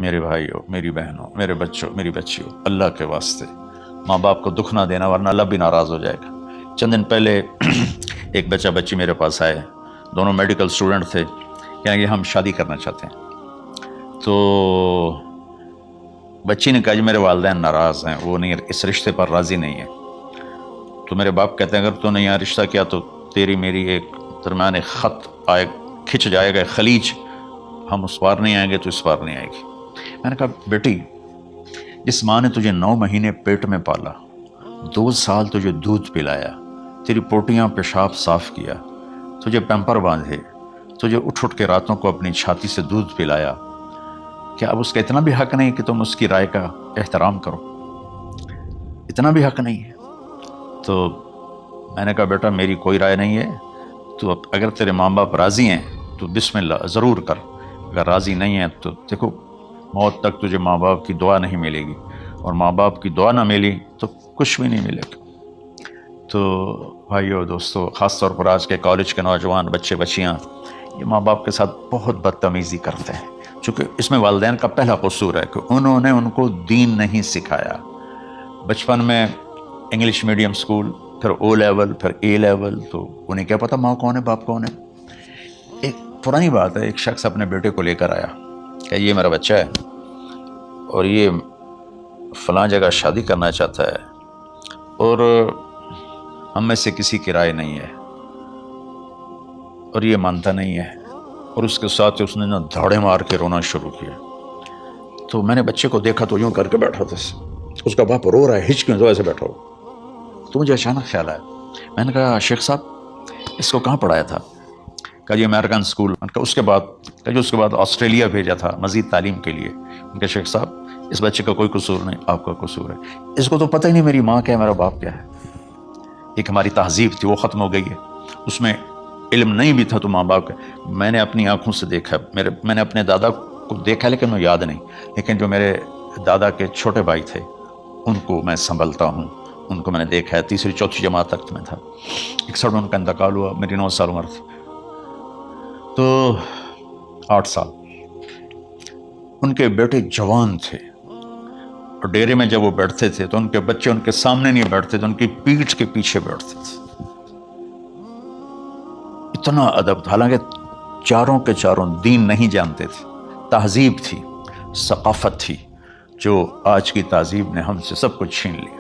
میرے بھائیوں، میری بہنوں، میرے بچوں، میری بچیوں، اللہ کے واسطے ماں باپ کو دکھ نہ دینا، ورنہ اللہ بھی ناراض ہو جائے گا۔ چند دن پہلے ایک بچہ بچی میرے پاس آئے، دونوں میڈیکل اسٹوڈنٹ تھے، کہیں گے ہم شادی کرنا چاہتے ہیں۔ تو بچی نے کہا جی میرے والدین ناراض ہیں، وہ نہیں، اس رشتے پر راضی نہیں ہیں۔ تو میرے باپ کہتے ہیں اگر تو نے یہاں رشتہ کیا تو تیری میری ایک درمیان ایک خط آئے، کھچ جائے گا خلیج، ہم اس پار نہیں آئیں گے تو اس پار نہیں آئے گی۔ میں نے کہا بیٹی، جس ماں نے تجھے 9 مہینے پیٹ میں پالا، 2 سال تجھے دودھ پلایا، تیری پوٹیاں پیشاب صاف کیا، تجھے پیمپر باندھے، تجھے اٹھ کے راتوں کو اپنی چھاتی سے دودھ پلایا، کیا اب اس کا اتنا بھی حق نہیں کہ تم اس کی رائے کا احترام کرو؟ اتنا بھی حق نہیں ہے؟ تو میں نے کہا بیٹا میری کوئی رائے نہیں ہے، تو اگر تیرے ماں باپ راضی ہیں تو بسم اللہ ضرور کر، اگر راضی نہیں ہیں تو دیکھو موت تک تجھے ماں باپ کی دعا نہیں ملے گی، اور ماں باپ کی دعا نہ ملی تو کچھ بھی نہیں ملے گا۔ تو بھائیو دوستو، خاص طور پر آج کے کالج کے نوجوان بچے بچیاں یہ ماں باپ کے ساتھ بہت بدتمیزی کرتے ہیں، چونکہ اس میں والدین کا پہلا قصور ہے کہ انہوں نے ان کو دین نہیں سکھایا۔ بچپن میں انگلش میڈیم سکول، پھر او لیول، پھر اے لیول، تو انہیں کیا پتہ ماں کون ہے باپ کون ہے۔ ایک پرانی بات ہے، ایک شخص اپنے بیٹے کو لے کر آیا کہ یہ میرا بچہ ہے اور یہ فلاں جگہ شادی کرنا چاہتا ہے، اور ہم میں سے کسی کی رائے نہیں ہے، اور یہ مانتا نہیں ہے، اور اس کے ساتھ اس نے نا دھاڑے مار کے رونا شروع کیا۔ تو میں نے بچے کو دیکھا تو یوں کر کے بیٹھا تھا، اس کا باپ رو رہا ہے، ہچ کیوں تو ایسے بیٹھا ہو۔ تو مجھے اچانک خیال آیا، میں نے کہا شیخ صاحب اس کو کہاں پڑھایا تھا؟ کہا جی امریکن اسکول۔ میں نے کہا اس کے بعد آسٹریلیا بھیجا تھا مزید تعلیم کے لیے۔ میں نے کہا شیخ صاحب اس بچے کا کوئی قصور نہیں، آپ کا قصور ہے، اس کو تو پتہ ہی نہیں میری ماں کیا ہے، میرا باپ کیا ہے۔ ایک ہماری تہذیب تھی وہ ختم ہو گئی ہے، اس میں علم نہیں بھی تھا تو ماں باپ کا۔ میں نے اپنی آنکھوں سے دیکھا، میں نے اپنے دادا کو دیکھا لیکن وہ یاد نہیں، لیکن جو میرے دادا کے چھوٹے بھائی تھے ان کو میں سنبھلتا ہوں، ان کو میں نے دیکھا ہے، 3ری 4تھی جماعت تک میں تھا۔ 61 ان کا انتقال ہوا، میری 9 سال عمر تھی، تو 8 سال۔ ان کے بیٹے جوان تھے، اور ڈیرے میں جب وہ بیٹھتے تھے تو ان کے بچے ان کے سامنے نہیں بیٹھتے تھے، ان کی پیٹھ کے پیچھے بیٹھتے تھے۔ اتنا ادب تھا، حالانکہ چاروں کے چاروں دین نہیں جانتے تھے، تہذیب تھی، ثقافت تھی، جو آج کی تہذیب نے ہم سے سب کچھ چھین لیا۔